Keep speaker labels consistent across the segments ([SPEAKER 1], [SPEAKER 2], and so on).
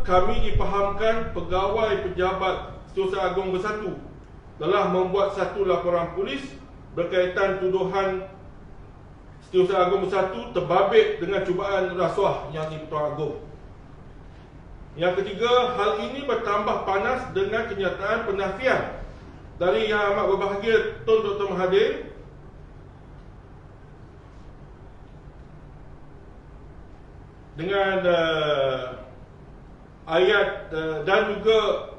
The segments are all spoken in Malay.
[SPEAKER 1] kami dipahamkan pegawai pejabat Setiausaha Agong Bersatu telah membuat satu laporan polis berkaitan tuduhan Setiausaha Agong Bersatu terbabit dengan cubaan rasuah yang di-Pertuan Agong. Yang ketiga, hal ini bertambah panas dengan kenyataan penafian dari Yang Amat Berbahagia Tun Dr. Mahathir dengan ayat dan juga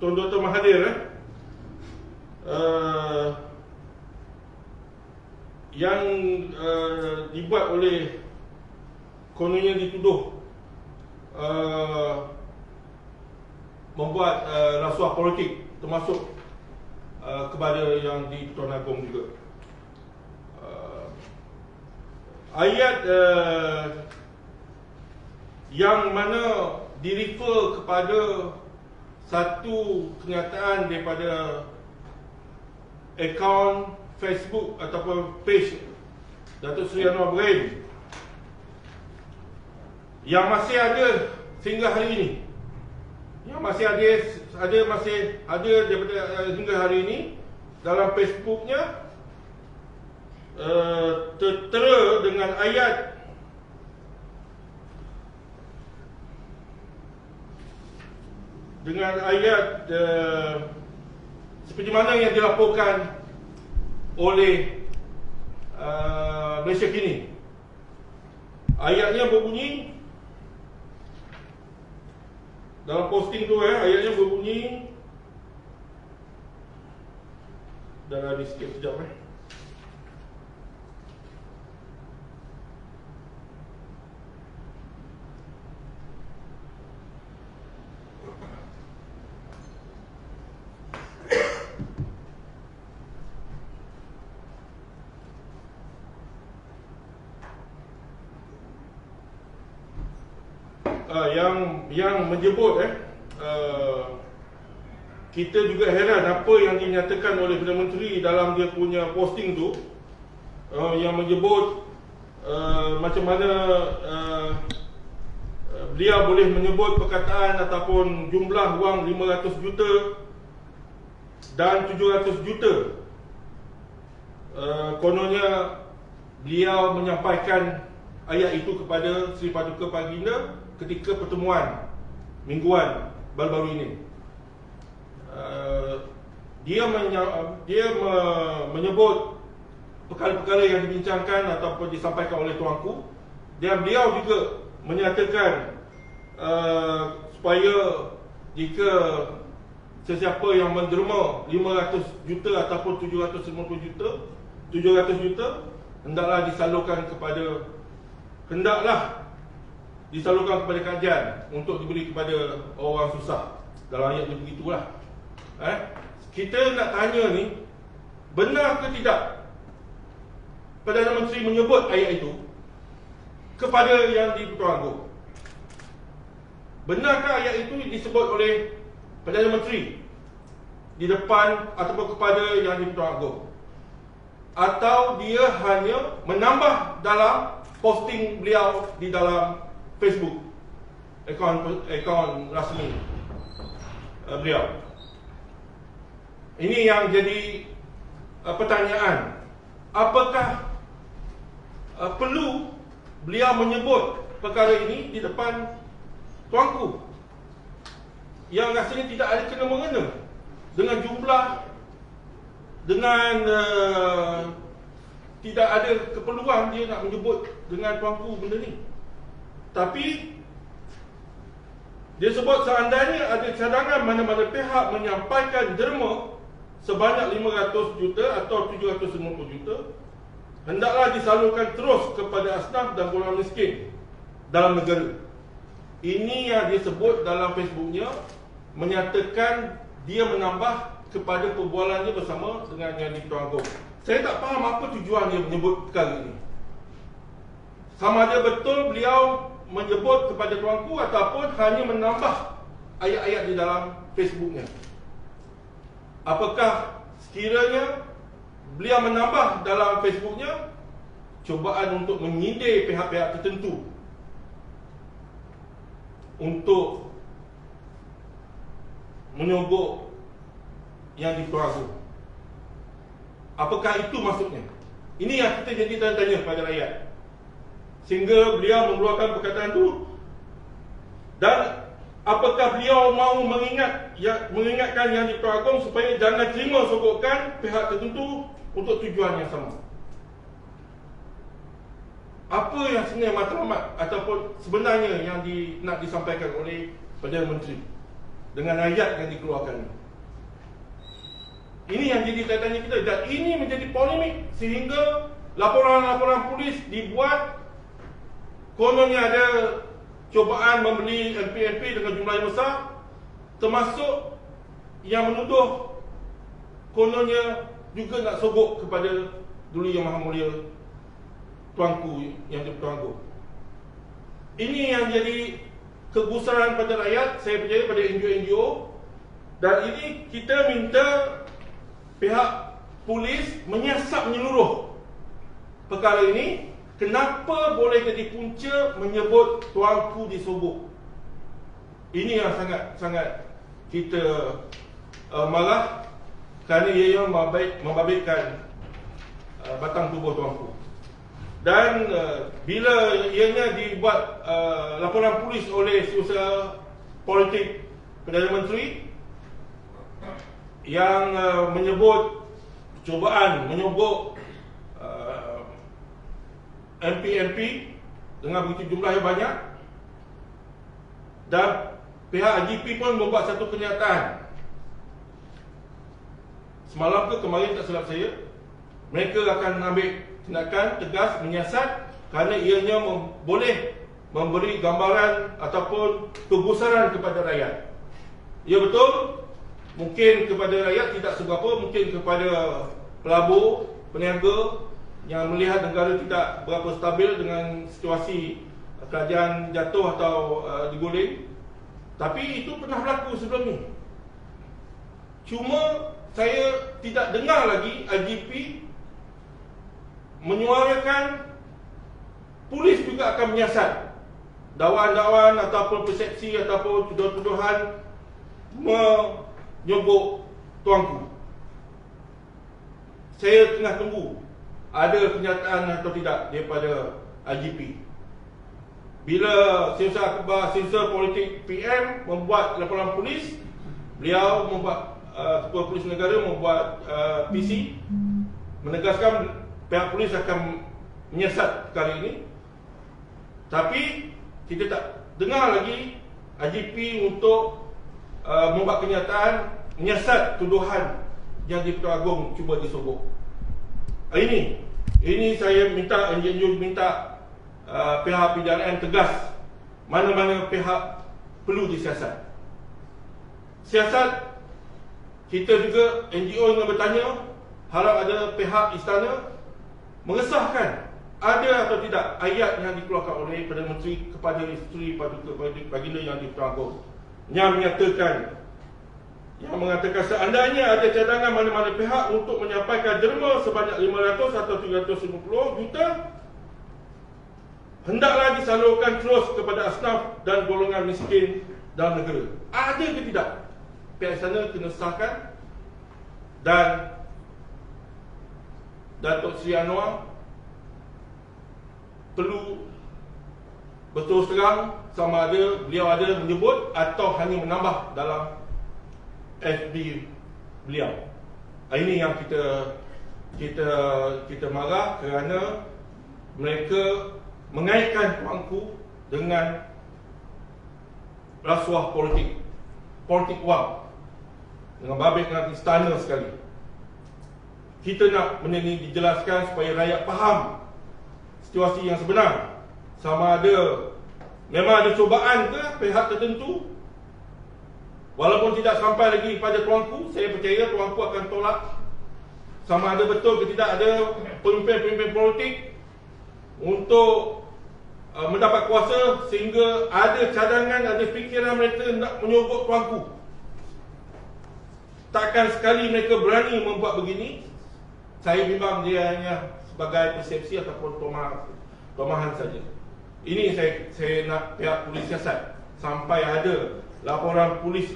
[SPEAKER 1] Tun Dr. Mahathir yang dibuat oleh kononnya dituduh membuat rasuah politik, termasuk kepada yang di Pertuan Agong juga. Ayat yang mana direfer kepada satu kenyataan daripada akaun Facebook ataupun page Datuk Seri Anwar Ibrahim yang masih ada sehingga hari ini, yang masih ada daripada hingga hari ini dalam Facebooknya, tertera dengan ayat seperti mana yang dilaporkan oleh Malaysia Kini. Ayatnya berbunyi dalam posting tu, ayatnya berbunyi, dah habis sikit sekejap. Yang menyebut kita juga heran apa yang dinyatakan oleh Perdana Menteri dalam dia punya posting tu, yang menyebut macam mana beliau boleh menyebut perkataan ataupun jumlah wang 500 juta dan 700 juta. Kononnya beliau menyampaikan ayat itu kepada Seri Paduka Baginda ketika pertemuan mingguan baru-baru ini. Dia menyebut perkara-perkara yang dibincangkan ataupun disampaikan oleh tuanku, dan beliau juga menyatakan supaya jika sesiapa yang menderma 500 juta ataupun 700 juta hendaklah disalurkan kepada kajian untuk diberi kepada orang susah. Dalam ayat dia begitulah. Kita nak tanya ni, benar ke tidak Perdana Menteri menyebut ayat itu kepada yang di Pertuan Agong? Benarkah ayat itu disebut oleh Perdana Menteri di depan ataupun kepada yang di Pertuan Agong? Atau dia hanya menambah dalam posting beliau di dalam Facebook, akaun rasmi beliau? Ini yang jadi pertanyaan. Apakah perlu beliau menyebut perkara ini di depan tuanku yang rasanya tidak ada kena-mengena dengan jumlah, dengan tidak ada keperluan dia nak menyebut dengan tuanku benda ni. Tapi dia sebut seandainya ada cadangan mana-mana pihak menyampaikan derma sebanyak 500 juta atau 750 juta, hendaklah disalurkan terus kepada asnaf dan golongan miskin dalam negara. Ini yang dia sebut dalam Facebooknya, menyatakan dia menambah kepada perbualannya bersama dengan yang di Pertuan Agong. Saya tak faham apa tujuan dia menyebut perkara ini. Sama ada betul beliau menyebut kepada tuanku ataupun hanya menambah ayat-ayat di dalam Facebooknya. Apakah sekiranya beliau menambah dalam Facebooknya cubaan untuk menyindir pihak-pihak tertentu untuk menyogok yang di Pertuan Agong? Apakah itu maksudnya? Ini yang kita jadi tanya-tanya kepada rakyat, sehingga beliau mengeluarkan perkataan itu. Dan apakah beliau mahu mengingatkan yang di Pertuan Agong supaya jangan terima sogokan pihak tertentu untuk tujuan yang sama? Apa yang sebenarnya matlamat ataupun sebenarnya yang nak disampaikan oleh Perdana Menteri dengan ayat yang dikeluarkan ini? Ini yang jadi tanya kita, dan ini menjadi polemik sehingga laporan-laporan polis dibuat. Kononnya ada cubaan membeli MP-MP dengan jumlah yang besar, termasuk yang menuduh kononnya juga nak sogok kepada Duli Yang Maha Mulia tuanku yang di Pertuan Agong. Ini yang jadi kegusaran pada rakyat, saya percaya pada NGO-NGO, dan ini kita minta pihak polis menyiasat menyeluruh perkara ini. Kenapa boleh jadi punca menyebut tuanku disogok? Ini yang sangat kita marah, kerana ia membabitkan batang tubuh tuanku. Dan bila ianya dibuat laporan polis oleh Setiausaha Politik Perdana Menteri yang menyebut cubaan menyogok MP-MP dengan begitu jumlah yang banyak, dan pihak IGP pun membuat satu kenyataan semalam ke kemarin, tak silap saya, mereka akan ambil tindakan tegas menyiasat kerana ianya boleh memberi gambaran ataupun kegusaran kepada rakyat. Ya betul, mungkin kepada rakyat tidak seberapa, mungkin kepada pelabur, peniaga yang melihat negara tidak berapa stabil dengan situasi kerajaan jatuh atau diguling. Tapi itu pernah berlaku sebelum ni. Cuma saya tidak dengar lagi IGP menyuarakan polis juga akan menyiasat dakwaan-dakwaan ataupun persepsi ataupun tuduhan menyogok tuanku. Saya tengah tunggu ada kenyataan atau tidak daripada IGP. Bila Setiausaha Politik PM membuat laporan polis, beliau membuat Ketua Polis Negara membuat PC menegaskan pihak polis akan menyiasat perkara ini. Tapi kita tak dengar lagi IGP untuk membuat kenyataan menyiasat tuduhan yang di Pertuan Agong cuba disogok. Ini saya minta, NGO minta pihak PDRM tegas mana-mana pihak perlu disiasat. Siasat, kita juga NGO yang bertanya, harap ada pihak istana mengesahkan ada atau tidak ayat yang dikeluarkan oleh Perdana Menteri kepada isteri Paduka Baginda yang di Pertuan Agong yang mengatakan seandainya ada cadangan mana-mana pihak untuk menyampaikan derma sebanyak 500 atau 350 juta, hendaklah disalurkan terus kepada asnaf dan golongan miskin dalam negara. Ada ke tidak? Pihak istana kena sahkan. Dan Datuk Seri Anwar perlu betul terang sama ada beliau ada menyebut atau hanya menambah dalam FB beliau. Ini yang kita marah kerana mereka mengaitkan tuanku dengan rasuah politik wang, dengan babit dengan istana sekali. Kita nak benda ni dijelaskan supaya rakyat faham situasi yang sebenar. Sama ada memang ada cubaan ke pihak tertentu, walaupun tidak sampai lagi pada tuanku, saya percaya tuanku akan tolak. Sama ada betul ke tidak ada pemimpin-pemimpin politik untuk mendapat kuasa sehingga ada cadangan, ada fikiran mereka nak menyogok tuanku. Takkan sekali mereka berani membuat begini. Saya bimbang dia hanya sebagai persepsi ataupun tomahan saja. Ini saya nak pihak polis siasat. Sampai ada laporan polis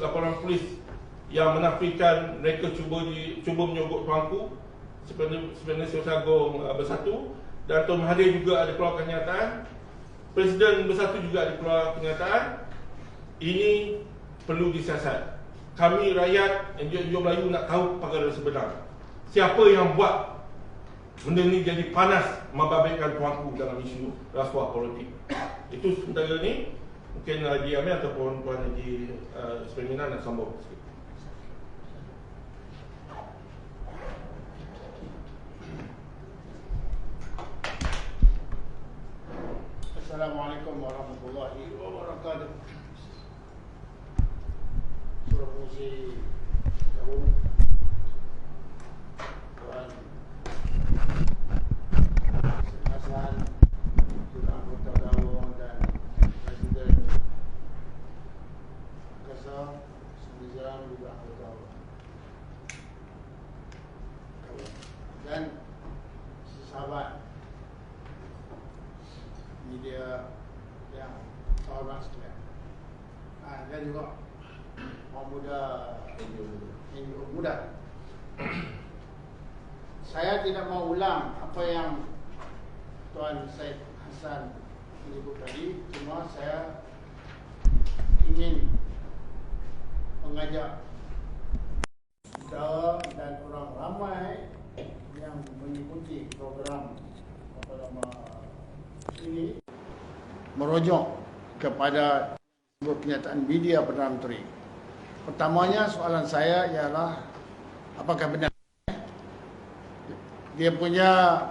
[SPEAKER 1] yang menafikan mereka cuba menyogok tuanku, sebenarnya Sultan Agong Bersatu, dan Tuan Mahathir juga ada keluar kenyataan, Presiden Bersatu juga ada keluar kenyataan. Ini perlu disiasat. Kami rakyat NGO Melayu nak tahu perkara sebenar. Siapa yang buat benda ni jadi panas membabitkan tuanku dalam isu rasuah politik. Itu sementara ni. Mungkin Haji Amir ataupun Tuan Haji Semina nak sambung sikit.
[SPEAKER 2] Assalamualaikum warahmatullahi wabarakatuh. Surah Musi Jauh Tuan Hasan, Tuan Anggota Dawang dan Presiden Kasar Semizan juga anggota dan sahabat media yang terhormat sekalian. Dan juga orang muda, NGO muda. Saya tidak mau ulang apa yang Tuan Syed Hasan menyebut tadi. Cuma saya ingin mengajak kita dan orang ramai yang mengikuti program ini merujuk kepada sebuah kenyataan media Perdana Menteri. Pertamanya soalan saya ialah apakah benar dia punya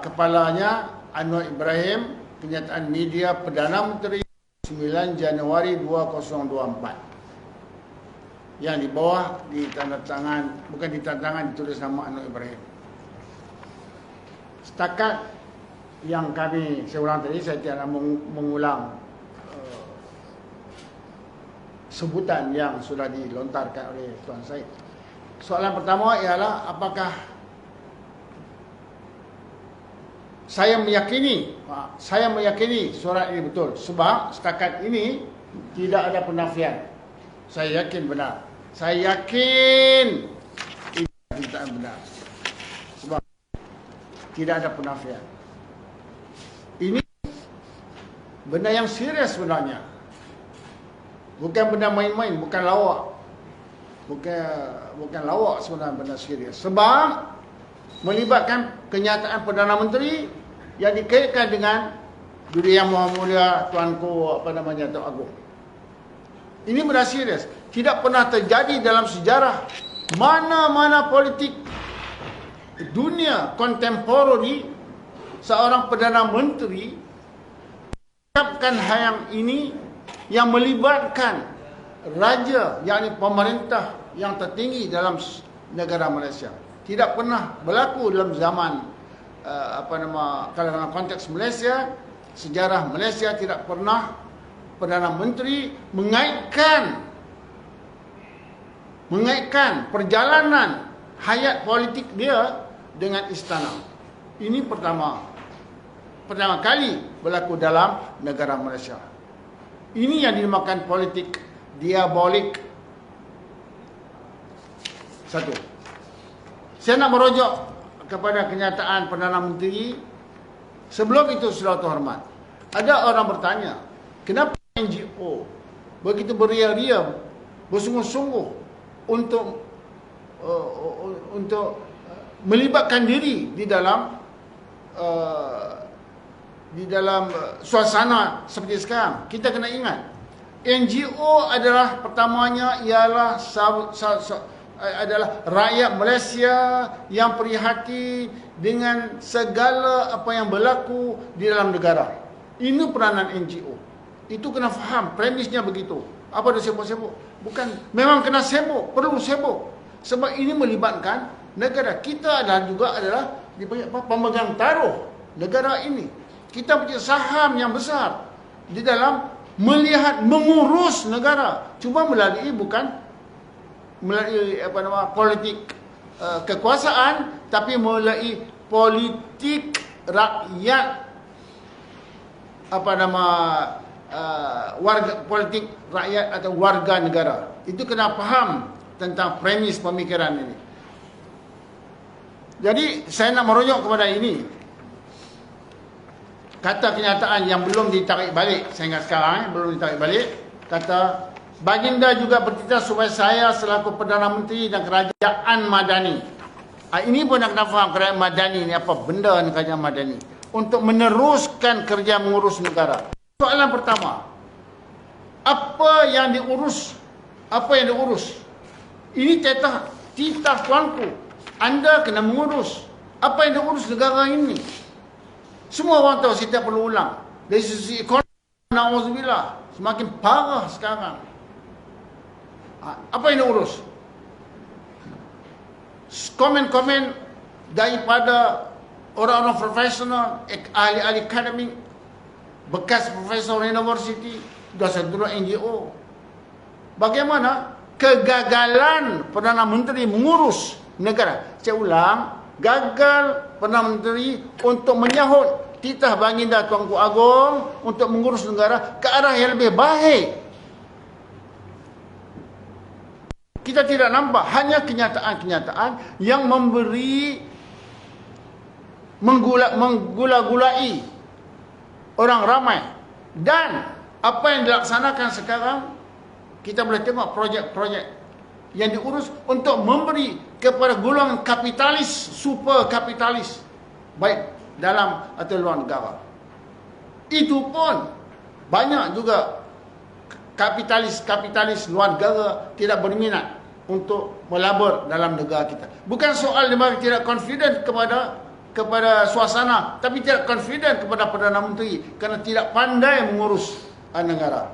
[SPEAKER 2] kepalanya Anwar Ibrahim, kenyataan media Perdana Menteri 9 Januari 2024 yang di bawah ditulis nama Anwar Ibrahim. Setakat yang saya ulang tadi, saya tidak mengulang sebutan yang sudah dilontarkan oleh Tuan Syed. Soalan pertama ialah apakah saya meyakini surat ini betul, sebab setakat ini tidak ada penafian. Saya yakin benar. Saya yakin ini tidak benar. Sebab tidak ada penafian. Ini benda yang serius sebenarnya. Bukan benda main-main, bukan lawak. Bukan lawak sebenarnya, benda serius. Sebab melibatkan kenyataan Perdana Menteri yang dikaitkan dengan Duli Yang Maha Mulia Tuanku Tuan Agong. Ini benda serius. Tidak pernah terjadi dalam sejarah mana-mana politik dunia kontemporari seorang Perdana Menteri mengucapkan hal yang ini yang melibatkan raja, yakni pemerintah yang tertinggi dalam negara Malaysia. Tidak pernah berlaku dalam zaman kalau dalam konteks Malaysia, sejarah Malaysia tidak pernah Perdana Menteri mengaitkan perjalanan hayat politik dia dengan istana. Ini pertama kali berlaku dalam negara Malaysia. Ini yang dinamakan politik diabolik. Satu. Saya nak merujuk kepada kenyataan Perdana Menteri. Sebelum itu, saudara terhormat, ada orang bertanya, kenapa NGO begitu beria-ria, bersungguh-sungguh untuk melibatkan diri di dalam suasana seperti sekarang. Kita kena ingat, NGO adalah pertamanya ialah rakyat Malaysia yang prihatin dengan segala apa yang berlaku di dalam negara. Ini peranan NGO. Itu kena faham, premisnya begitu. Apa dia sibuk-sibuk? Bukan, memang kena sibuk, perlu sibuk. Sebab ini melibatkan negara. Kita adalah pemegang taruh negara ini. Kita punya saham yang besar di dalam melihat mengurus negara. Cuma melalui politik kekuasaan, tapi melalui politik rakyat, politik rakyat atau warga negara. Itu kena faham tentang premis pemikiran ini. Jadi saya nak merujuk kepada ini. Kata kenyataan yang belum ditarik balik, saya ingat sekarang belum ditarik balik. Kata baginda juga bertitah supaya saya selaku Perdana Menteri dan Kerajaan Madani. Ini pun nak kena faham kerajaan Madani ni apa benda ni kerajaan Madani. Untuk meneruskan kerja mengurus negara. Soalan pertama, apa yang diurus? Apa yang diurus? Ini titah tuanku. Anda kena mengurus. Apa yang diurus negara ini? Semua orang tahu, saya tak perlu ulang. Dari sisi ekonomi, na'udzubillah, semakin parah sekarang. Apa yang diurus? Komen-komen daripada orang-orang profesional, ahli-ahli akademik, bekas profesor universiti, dosen dulu NGO. Bagaimana kegagalan Perdana Menteri mengurus negara? Saya ulang, gagal Perdana Menteri untuk menyahut titah baginda Tuanku Agong untuk mengurus negara ke arah yang lebih baik. Kita tidak nampak, hanya kenyataan-kenyataan yang memberi menggula-gulai orang ramai. Dan apa yang dilaksanakan sekarang, kita boleh tengok projek-projek yang diurus untuk memberi kepada golongan kapitalis, super kapitalis, baik dalam atau luar negara. Itu pun banyak juga kapitalis luar negara tidak berminat untuk melabur dalam negara kita. Bukan soal dia tidak confident kepada suasana, tapi tidak confident kepada Perdana Menteri kerana tidak pandai mengurus negara.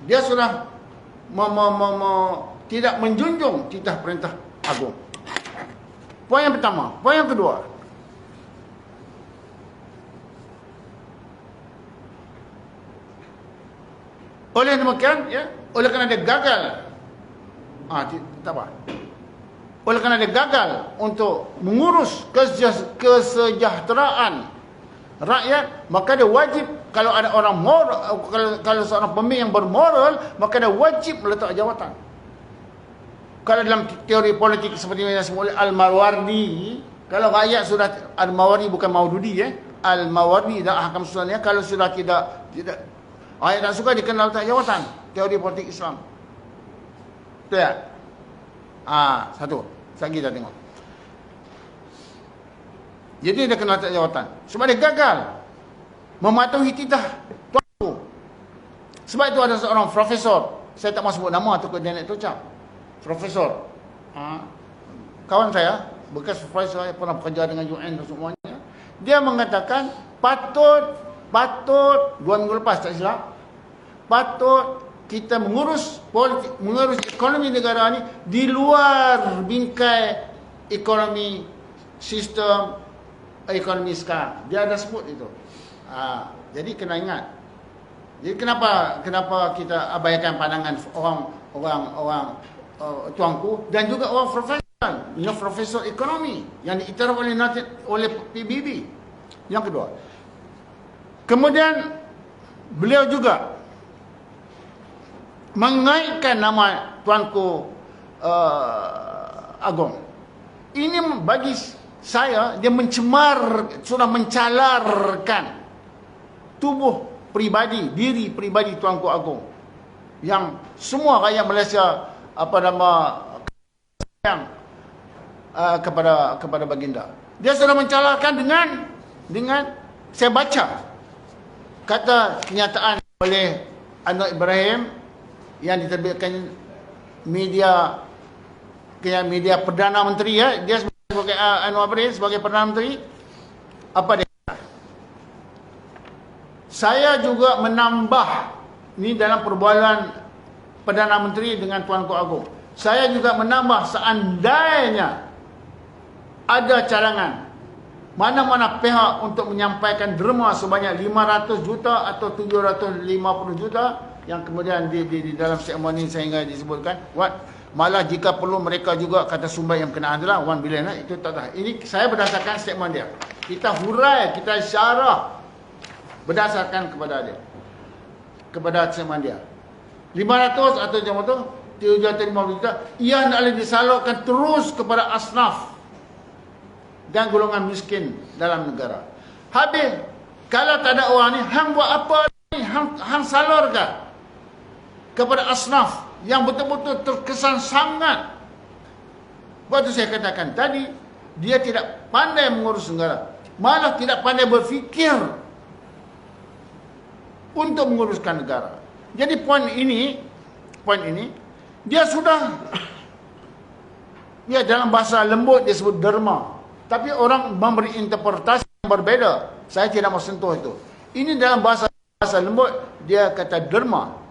[SPEAKER 2] Dia sudah tidak menjunjung titah perintah agung. Poin yang pertama. Poin yang kedua, oleh demikian, oleh kerana dia gagal, tak apa. Oleh kerana dia gagal untuk mengurus kesejahteraan rakyat, maka dia wajib, kalau ada orang moral, kalau seorang pemimpin yang bermoral, maka dia wajib meletak jawatan. Kalau dalam teori politik seperti yang disebut oleh Al-Mawardi, kalau rakyat sudah, Al-Mawardi bukan Maududi, Al-Mawardi dan Ahkam Sunnah, kalau sudah tidak rakyat tak suka, dia kena letak jawatan. Teori politik Islam. Betul tak? Satu. Lagi kita tengok. Jadi dia kena letak jawatan. Sebab dia gagal mematuhi titah tuanku. Sebab itu ada seorang profesor, saya tak mahu sebut nama atau dia nak terucap. Profesor, kawan saya, bekas profesor, saya pernah bekerja dengan UN dan semuanya. Dia mengatakan patut 2 minggu lepas tak silap, patut kita mengurus politik, mengurus ekonomi negara ni di luar bingkai ekonomi, sistem ekonomi sekarang. Dia ada sebut itu. Jadi kena ingat. Jadi kenapa kita abaikan pandangan orang tuanku dan juga orang profesional, yang profesor ekonomi yang diiktiraf oleh PBB. Yang kedua, kemudian beliau juga mengaitkan nama tuanku Agong. Ini bagi saya, dia sudah mencalarkan tubuh pribadi, diri pribadi tuanku Agong, yang semua rakyat Malaysia sayang kepada baginda. Dia sudah mencalarkan dengan saya baca kata kenyataan oleh Anwar Ibrahim yang diterbitkan media Perdana Menteri, dia sebagai Anwar Ibrahim sebagai Perdana Menteri. Apa dia kata? Saya juga menambah ni dalam perbualan Perdana Menteri dengan Tuanku Agong. Saya juga menambah, seandainya ada cadangan mana-mana pihak untuk menyampaikan derma sebanyak 500 juta atau 750 juta yang kemudian di dalam segmen ini sehingga disebutkan malah jika perlu mereka juga kata sumber yang berkenaan adalah 1 bilion itu tak tahu. Ini saya berdasarkan statement dia. Kita hurai, kita syarah berdasarkan kepada dia. Kepada statement dia. 500 atau macam tu 750 juta ia hendaklah disalurkan terus kepada asnaf dan golongan miskin dalam negara. Habis kalau tak ada orang ni hang buat apa ni? Hang salurkan kepada asnaf yang betul-betul terkesan sangat. Waktu saya katakan tadi, dia tidak pandai mengurus negara, malah tidak pandai berfikir untuk menguruskan negara. Jadi poin ini dia sudah dalam bahasa lembut dia sebut derma, tapi orang memberi interpretasi yang berbeza. Saya tidak mau sentuh itu. Ini dalam bahasa lembut dia kata derma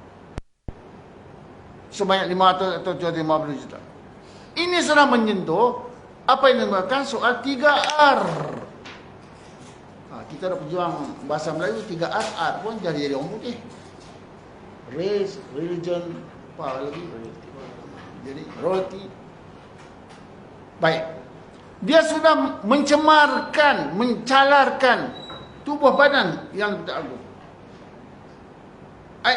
[SPEAKER 2] sebanyak 500 atau 750 juta. Ini sudah menyentuh apa yang dinamakan soal 3R. Kita dah berjuang bahasa Melayu 3R, R pun jadi orang putih. Race, religion, apa lagi? Jadi royalty. Baik. Dia sudah mencemarkan, mencalarkan tubuh badan yang tak agung.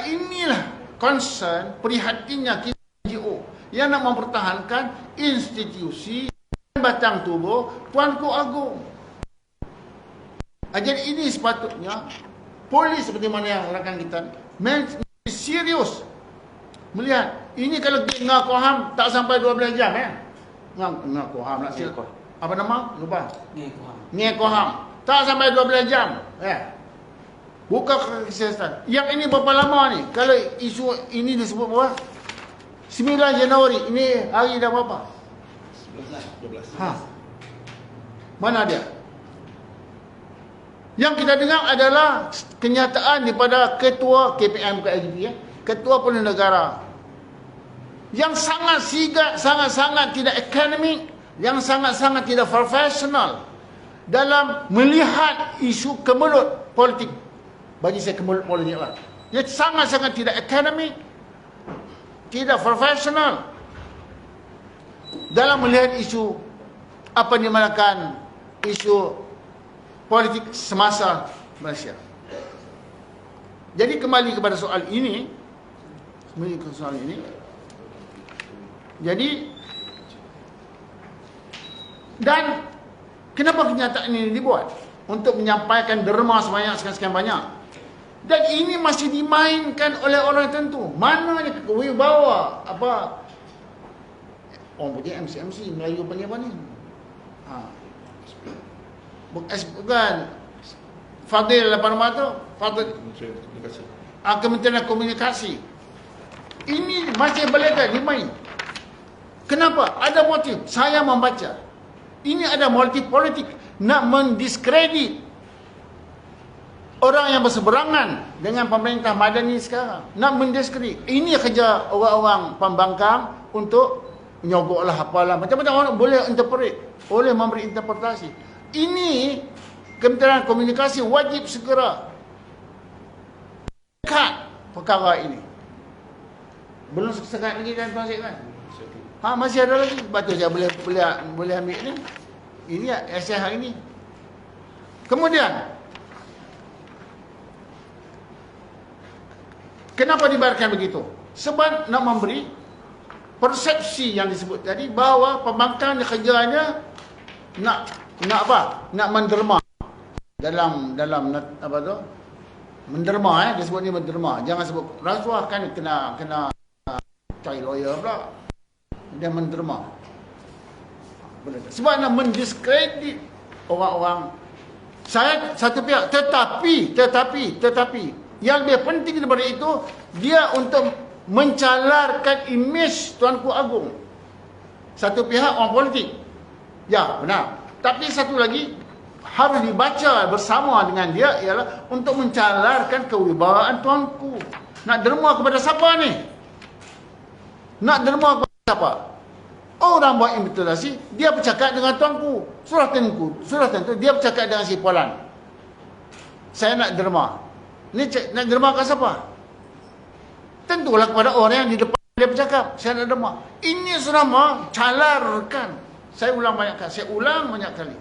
[SPEAKER 2] Inilah concern, prihatinnya kita NGO yang nak mempertahankan institusi dan batang tubuh Tuanku Agung. Jadi ini sepatutnya polis seperti mana yang rakan kita serius melihat. Ini kalau ngaku ham tak sampai 12 jam ngaku ham nak silap. Apa nama? Lupa. Ngaku ham tak sampai 12 jam. Buka kesihatan. Yang ini berapa lama ni? Kalau isu ini disebut berapa? 9 Januari. Ini hari dah berapa?
[SPEAKER 3] 12.
[SPEAKER 2] Mana dia? Yang kita dengar adalah kenyataan daripada ketua KPM KLGP, ketua Perdana Negara, yang sangat sigap, sangat-sangat tidak akademik, yang sangat-sangat tidak profesional dalam melihat isu kemelut politik. Bagi saya kemelut politik lah. Dia sangat-sangat tidak akademik, tidak profesional dalam melihat isu apa yang dinamakan isu politik semasa Malaysia. Jadi kembali kepada soal ini. Jadi dan kenapa kenyataan ini dibuat? Untuk menyampaikan derma sebanyak sekian banyak. Dan ini masih dimainkan oleh orang tertentu. Mana ni wibawa apa orang punya MC Melayu panggil apa ni? Bukan Fadil apa nama tu? Fadil Kementerian Komunikasi. Ini masih beredar dimain. Kenapa? Ada motif. Saya membaca. Ini ada motif politik nak mendiskredit orang yang berseberangan dengan pemerintah Madani sekarang. Nak mendiskredit. Ini kerja orang-orang pembangkang untuk menyogoklah apalah. Macam-macam orang boleh interpret, boleh memberi interpretasi. Ini Kementerian Komunikasi wajib segera cut perkara ini. Belum sekat lagi kan Tuan Syed kan? Masih ada lagi. Sebab tu saya boleh ambil ni. Ini esai hari ini. Kemudian kenapa dibiarkan begitu? Sebab nak memberi persepsi yang disebut tadi bahawa pembangkang kerjanya nak apa? Nak menderma dalam apa tu? Menderma dia sebut ni menderma. Jangan sebut rasuah kan kena cari lawyer pula. Dia menderma. Sebab nak mendiskredit orang-orang. Saya satu pihak tetapi yang lebih penting daripada itu dia untuk mencalarkan imej Tuanku Agung. Satu pihak orang politik. Ya, benar. Tapi satu lagi harus dibaca bersama dengan dia ialah untuk mencalarkan kewibawaan Tuanku. Nak derma kepada siapa ni? Nak derma kepada siapa? Orang buat investasi, dia bercakap dengan tuanku, suratan tu, dia bercakap dengan si Pualan. Saya nak derma. Ni nak derma ke siapa? Tentulah kepada orang yang di depan dia bercakap, saya nak derma. Ini selama calarkan. Saya ulang banyak kali.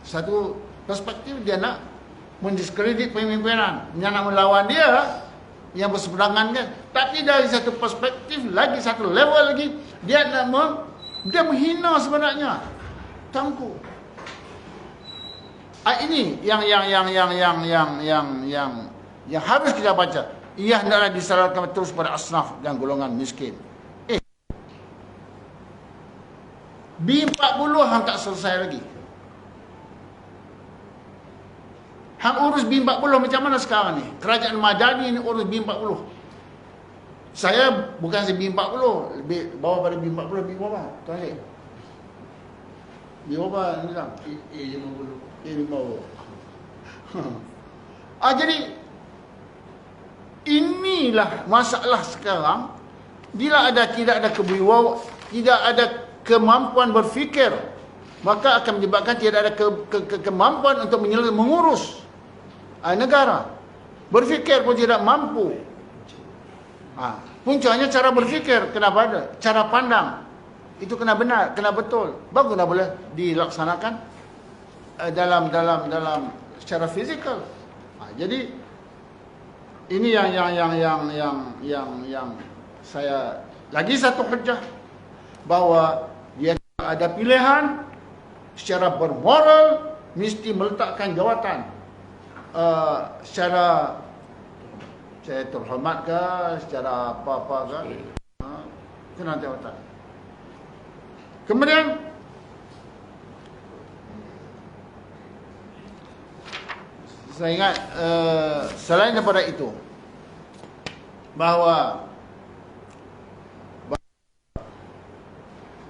[SPEAKER 2] Satu perspektif dia nak mendiskredit pemimpinan, dia nak melawan dia yang berseberangan kan. Tapi dari satu perspektif lagi, satu level lagi, dia nak dia menghina sebenarnya tuanku. Ini yang harus kita baca. Ia hendaklah disalurkan terus pada asnaf dan golongan miskin. B40 hang tak selesai lagi. Hang urus B40 macam mana sekarang ni? Kerajaan Madani ni urus B40. Saya bukan si B40, lebih bawah pada B40, lebih bawah. Tuan Syed. B berapa ni dah? A50. A50. Jadi inilah masalah sekarang. Bila tidak ada kewibawaan, tidak ada kemampuan berfikir, maka akan menyebabkan tidak ada kemampuan untuk mengurus negara. Berfikir pun tidak mampu. Puncanya cara berfikir kena ada, cara pandang itu kena benar, kena betul, baru dah boleh dilaksanakan dalam secara fizikal. Jadi ini yang saya lagi satu hujah bahawa dia ada pilihan secara bermoral, mesti meletakkan jawatan secara saya terhormat ke, secara apa-apa ke, kena jawatan. Kemudian saya ingat selain daripada itu bahawa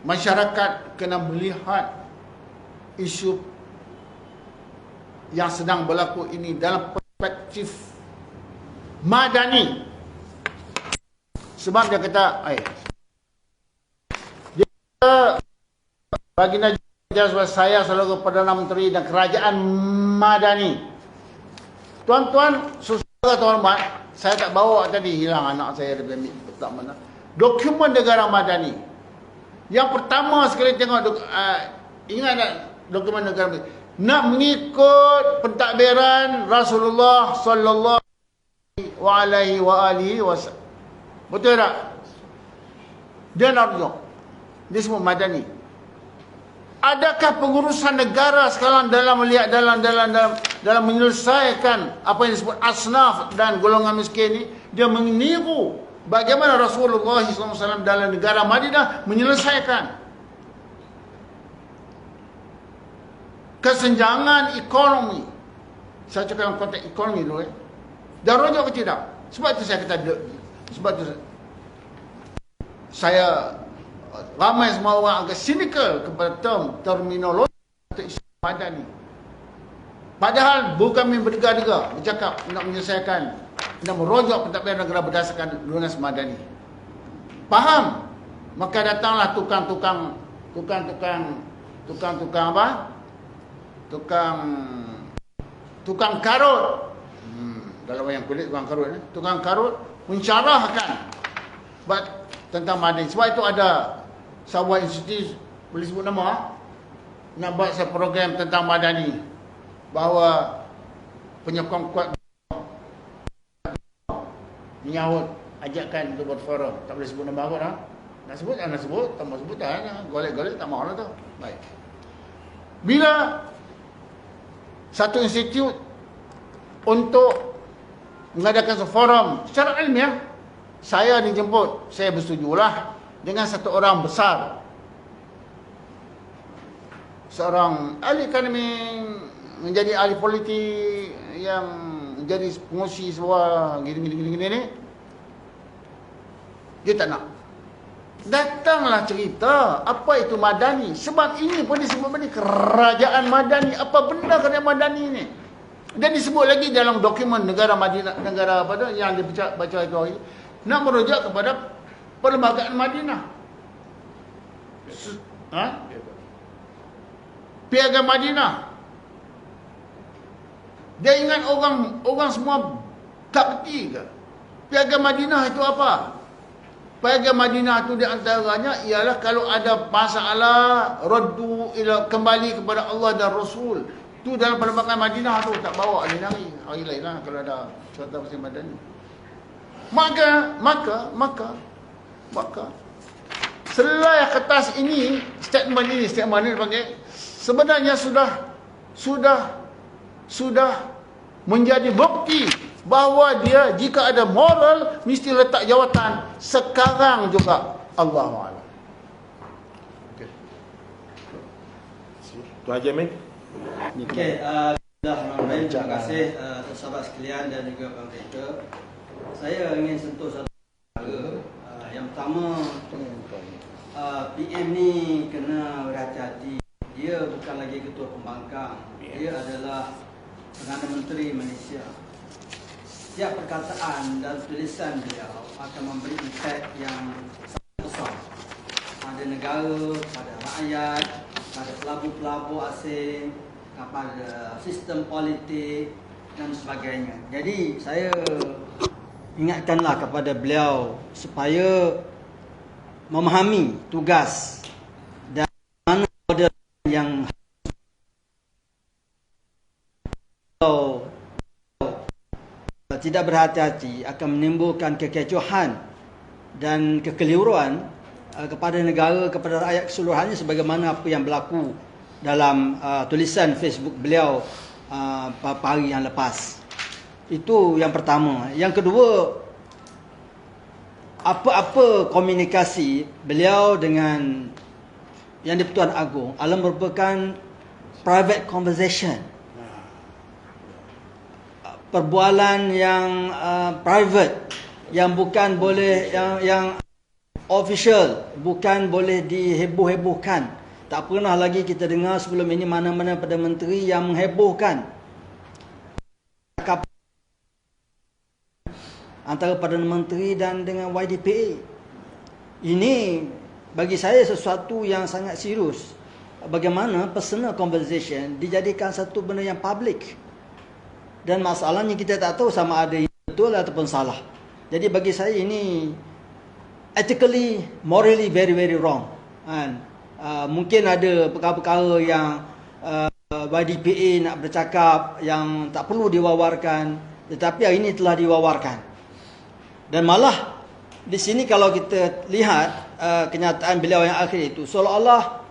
[SPEAKER 2] masyarakat kena melihat isu yang sedang berlaku ini dalam perspektif Madani. Sebab dia kata, baginda saya selalu Perdana Menteri dan Kerajaan Madani. Tuan-tuan, saudara terhormat, saya tak bawa tadi, hilang anak saya dari tak mana. Dokumen negara Madani. Yang pertama sekali tengok, ingat tak dokumen negara Madani? Nak mengikut pentadbiran Rasulullah sallallahu alaihi wasallam. Betul tak? Dia nak rujuk. Dia semua Madani. Adakah pengurusan negara sekarang dalam melihat dalam menyelesaikan apa yang disebut asnaf dan golongan miskin ni, dia meniru bagaimana Rasulullah SAW dalam negara Madinah menyelesaikan kesenjangan ekonomi. Saya cakap dalam konteks ekonomi dulu. Dah rojok ke tidak? Sebab itu saya kata, sebab itu saya ramai semua orang agak cynical kepada terminologi untuk isu Madani. Padahal bukan berdega-dega bercakap nak menyelesaikan, nak merojok pentadbiran negara berdasarkan lunas Madani. Faham? Maka datanglah tukang apa? Tukang karut. Dalam wayang kulit tukang karut mensyarahkan tentang Madani. Sebab itu ada sebuah institusi, boleh sebut nama, nak buat satu program tentang Madani, bahawa penyokong kuat menyahut ajakan untuk berforum. Tak boleh sebut nama aku dah. Nak sebut, tak nak sebut, tak mau sebut dah. Golek-golek tak mahu lah tu. Baik. Bila satu institut untuk mengadakan forum secara ilmiah, saya dijemput, saya bersetujulah dengan satu orang besar, seorang ahli ekonomi, menjadi ahli politik yang menjadi pengurusi sebuah gini ni. Dia tak nak. Datanglah cerita apa itu Madani. Sebab ini pun disebut ni kerajaan Madani. Apa benda kerajaan Madani ni? Dan disebut lagi dalam dokumen negara Madinah, negara apa tu yang dibaca itu hari, nak merujuk kepada perlembagaan Madinah. Piagam Madinah. Dia ingat orang semua tak kerti ke? Piagam Madinah itu apa? Piagam Madinah itu di antaranya ialah kalau ada masalah, kembali kepada Allah dan Rasul. Tu dalam perlembagaan Madinah tu tak bawa hari-hari. Hari lain lah kalau ada suatu musim madani. Maka selai kertas ini, statement ini dipanggil, sebenarnya sudah menjadi bukti bahawa dia jika ada moral mesti letak jawatan sekarang juga. Allahuakbar.
[SPEAKER 1] Okey. Tuan Haji Amin.
[SPEAKER 4] Okey, Bismillahirrahmanirrahim. Terima kasih sahabat sekalian dan juga pemerintah. Saya ingin sentuh satu perkara. Yang pertama, PM ni kena berhati-hati. Dia bukan lagi ketua pembangkang. Dia adalah Perdana Menteri Malaysia. Setiap perkataan dan tulisan beliau akan memberi impak yang sangat besar pada negara, pada rakyat, pada pelabur-pelabur asing, kepada sistem politik dan sebagainya. Jadi saya ingatkanlah kepada beliau supaya memahami tugas dan mana model yang kalau tidak berhati-hati akan menimbulkan kekecohan dan kekeliruan kepada negara, kepada rakyat keseluruhannya, sebagaimana apa yang berlaku dalam tulisan Facebook beliau beberapa hari yang lepas. Itu yang pertama. Yang kedua, apa-apa komunikasi beliau dengan Yang di-Pertuan Agong adalah merupakan private conversation, perbualan yang private, yang bukan boleh, yang official, bukan boleh diheboh-hebohkan. Tak pernah lagi kita dengar sebelum ini mana-mana Perdana Menteri yang menghebohkan antara Perdana Menteri dan dengan YDPA. Ini bagi saya sesuatu yang sangat serius. Bagaimana personal conversation dijadikan satu benda yang public. Dan masalahnya kita tak tahu sama ada betul ataupun salah. Jadi bagi saya ini ethically, morally very very wrong. Mungkin ada perkara-perkara yang YDPA nak bercakap yang tak perlu diwawarkan, tetapi hari ini telah diwawarkan. Dan malah di sini kalau kita lihat kenyataan beliau yang akhir itu, seolah-olah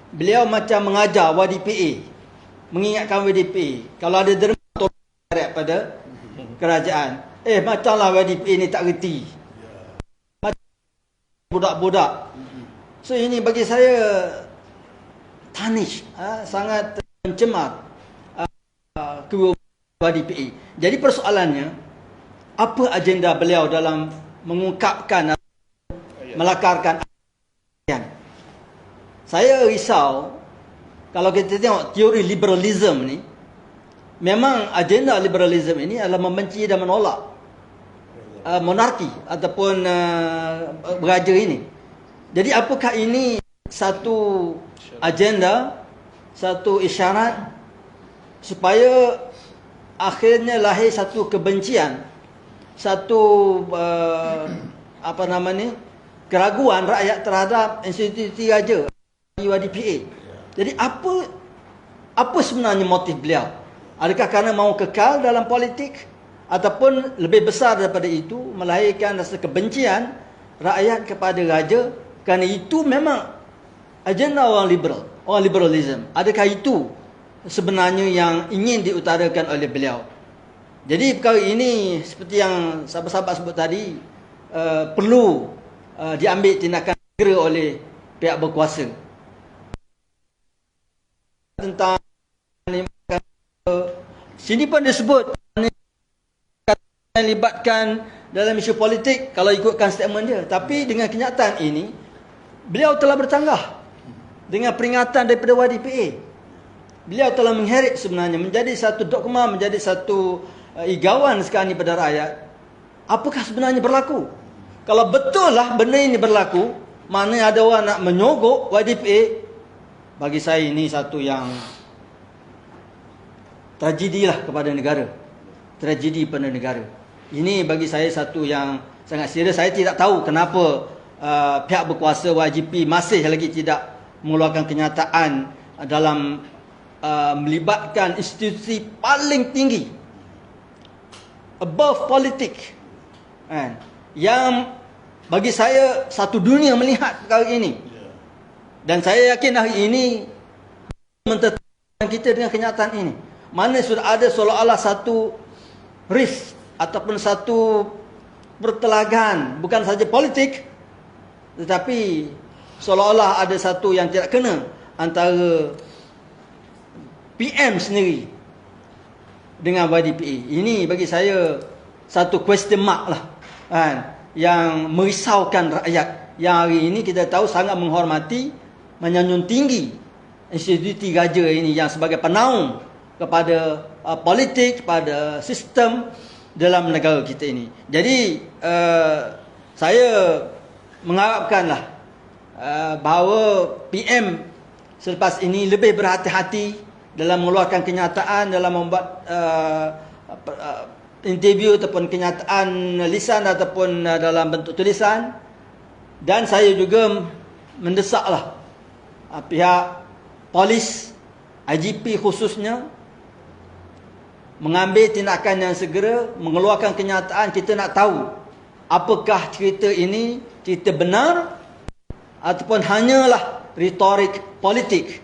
[SPEAKER 4] beliau macam mengajar YDPA, mengingatkan YDPA kalau ada derma pada kerajaan, macamlah YDPA ni tak reti, macam budak-budak. So ini bagi saya tarnish, sangat mencemar YDPA. Jadi persoalannya, apa agenda beliau dalam mengungkapkan, melakarkan? Saya risau kalau kita tengok teori liberalism ni, memang agenda liberalism ini adalah membenci dan menolak monarki ataupun beraja ini. Jadi apakah ini satu agenda, satu isyarat supaya akhirnya lahir satu kebencian, satu keraguan rakyat terhadap institusi raja YDPA. Jadi apa sebenarnya motif beliau? Adakah kerana mahu kekal dalam politik, ataupun lebih besar daripada itu melahirkan rasa kebencian rakyat kepada raja? Kerana itu memang agenda orang liberal, orang liberalism. Adakah itu sebenarnya yang ingin diutarakan oleh beliau? Jadi perkara ini seperti yang sahabat-sahabat sebut tadi, perlu diambil tindakan segera oleh pihak berkuasa. Tentang sini pun disebut libatkan dalam isu politik kalau ikutkan statement dia. Tapi dengan kenyataan ini, beliau telah bercanggah dengan peringatan daripada YDPA. Beliau telah mengheret sebenarnya menjadi satu dogma, menjadi satu igawan sekarang ini pada rakyat. Apakah sebenarnya berlaku? Kalau betul lah benda ini berlaku, mana ada orang nak menyogok YDPA, bagi saya ini satu yang tragedi lah kepada negara. Tragedi pada negara. Ini bagi saya satu yang sangat serius. Saya tidak tahu kenapa pihak berkuasa YGP masih lagi tidak mengeluarkan kenyataan dalam melibatkan institusi paling tinggi, above politik, kan, yang bagi saya satu dunia melihat perkara ini. Dan saya yakin hari ini mentetapkan kita dengan kenyataan ini, mana sudah ada seolah-olah satu risk ataupun satu pertelagan, bukan saja politik, tetapi seolah-olah ada satu yang tidak kena antara PM sendiri dengan YDPA. Ini bagi saya satu question mark lah, kan, yang merisaukan rakyat, yang hari ini kita tahu sangat menghormati, menyanjung tinggi institusi raja ini yang sebagai penaung kepada politik, kepada sistem dalam negara kita ini. Jadi saya mengharapkanlah bahawa PM selepas ini lebih berhati-hati dalam mengeluarkan kenyataan, dalam membuat interview ataupun kenyataan lisan ataupun dalam bentuk tulisan. Dan saya juga mendesaklah pihak polis, IGP khususnya, mengambil tindakan yang segera, mengeluarkan kenyataan. Kita nak tahu apakah cerita ini cerita benar ataupun hanyalah retorik politik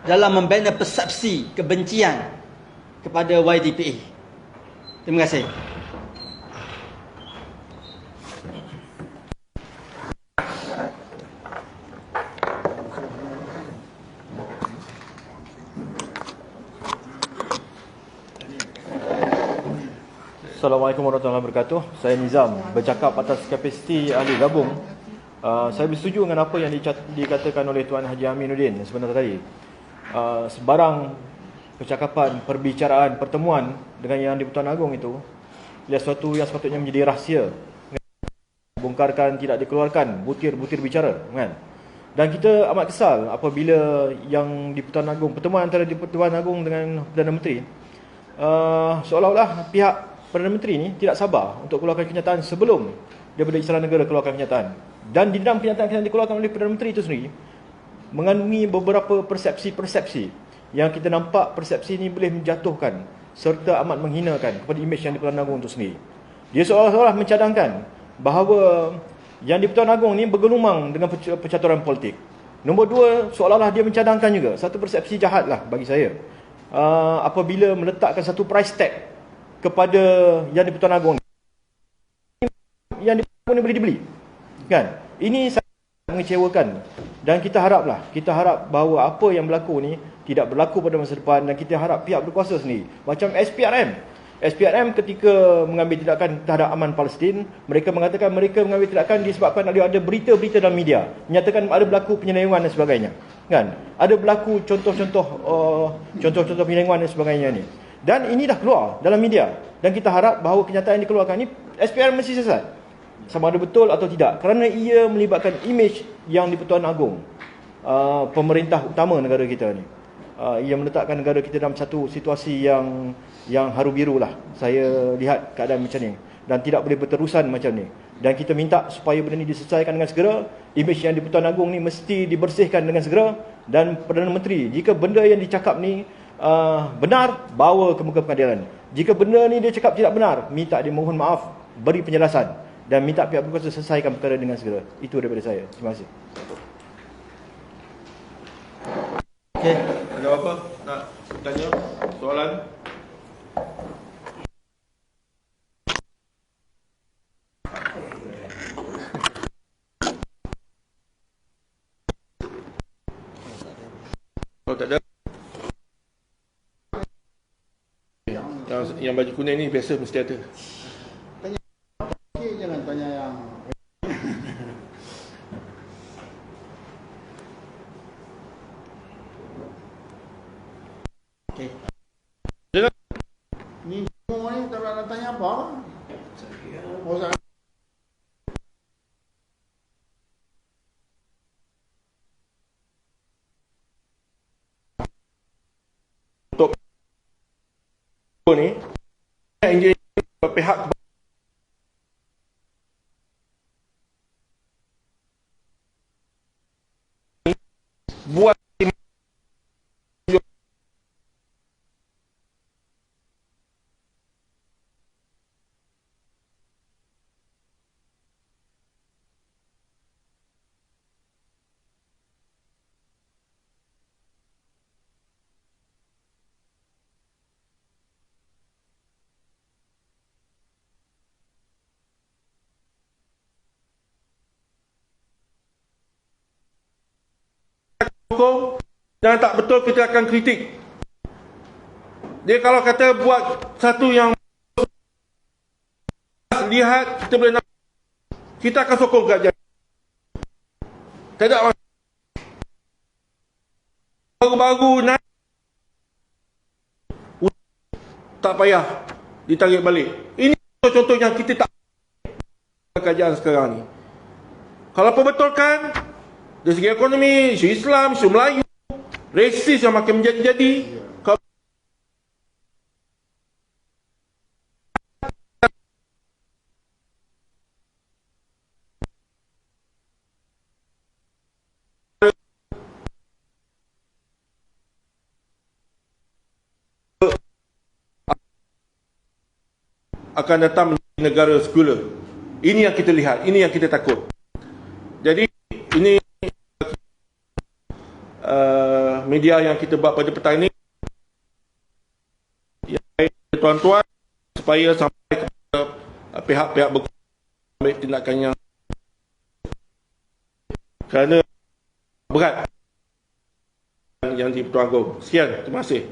[SPEAKER 4] dalam membina persepsi kebencian kepada YDPA. Terima kasih.
[SPEAKER 5] Assalamualaikum warahmatullahi wabarakatuh. Saya Nizam, bercakap atas kapasiti ahli gabung. Saya bersetuju dengan apa yang dikatakan oleh Tuan Haji Aminuddin sebentar tadi. Sebarang percakapan, perbicaraan, pertemuan dengan Yang di-Pertuan Agong itu adalah sesuatu yang sepatutnya menjadi rahsia, bongkarkan, tidak dikeluarkan butir-butir bicara, kan? Dan kita amat kesal apabila Yang di-Pertuan Agong, pertemuan antara di-Pertuan Agong dengan Perdana Menteri, seolah-olah pihak Perdana Menteri ni tidak sabar untuk keluarkan kenyataan sebelum daripada Istana Negara keluarkan kenyataan. Dan di dalam kenyataan yang dikeluarkan oleh Perdana Menteri itu sendiri mengandungi beberapa persepsi-persepsi yang kita nampak persepsi ini boleh menjatuhkan serta amat menghinakan kepada imej Yang di-Pertuan Agong itu sendiri. Dia seolah-olah mencadangkan bahawa Yang di-Pertuan Agong ni bergelumang dengan percaturan politik. Nombor dua, seolah-olah dia mencadangkan juga satu persepsi jahat lah bagi saya, apabila meletakkan satu price tag kepada Yang di-Pertuan Agong. Yang di-Pertuan Agong ni boleh dibeli, kan? Ini sangat mengecewakan. Dan kita harap bahawa apa yang berlaku ni tidak berlaku pada masa depan. Dan kita harap pihak berkuasa sendiri, macam SPRM ketika mengambil tindakan terhadap aman Palestin, mereka mengatakan mereka mengambil tindakan disebabkan ada berita-berita dalam media menyatakan ada berlaku penyelewengan dan sebagainya, kan? Ada berlaku contoh-contoh penyelewengan dan sebagainya ni. Dan ini dah keluar dalam media. Dan kita harap bahawa kenyataan yang dikeluarkan ni SPRM mesti sesat, sama ada betul atau tidak, kerana ia melibatkan imej Yang di-Pertuan Agong, pemerintah utama negara kita ni. Ia meletakkan negara kita dalam satu situasi yang haru biru lah. Saya lihat keadaan macam ni, dan tidak boleh berterusan macam ni. Dan kita minta supaya benda ni diselesaikan dengan segera. Imej Yang di-Pertuan Agong ni mesti dibersihkan dengan segera. Dan Perdana Menteri, jika benda yang dicakap ni benar, bawa ke muka pengadilan. Jika benda ni dia cakap tidak benar, minta dia mohon maaf, beri penjelasan, dan minta pihak berkuasa selesaikan perkara dengan segera. Itu daripada saya. Terima kasih.
[SPEAKER 1] Okey, ada apa nak tanya? Soalan? Oh, tak ada. Yang baju kuning ni biasa mesti ada.
[SPEAKER 2] Okey, jangan tanya yang ni semua ni tak nak tanya apa? Oh,
[SPEAKER 1] ni engineer pihak buat hukum dan tak betul kita akan kritik. Dia kalau kata buat satu yang lihat kita boleh nak, kita akan sokong kerajaan. Tak ada masalah. Baru-baru naik tak payah ditarik balik. Ini contoh-contoh yang kita tak kerajaan sekarang ni. Kalau perbetulkan dari segi ekonomi, isu Islam, isu Melayu, resis yang makin menjadi-jadi. Akan datang menjadi negara sekular. Ini yang kita lihat, ini yang kita takut. Jadi ini media yang kita buat pada petang ini, ya, tuan-tuan, supaya sampai kepada pihak-pihak berkuasa ambil tindakan kerana berat yang di Pertuan Agong. Sekian, terima kasih.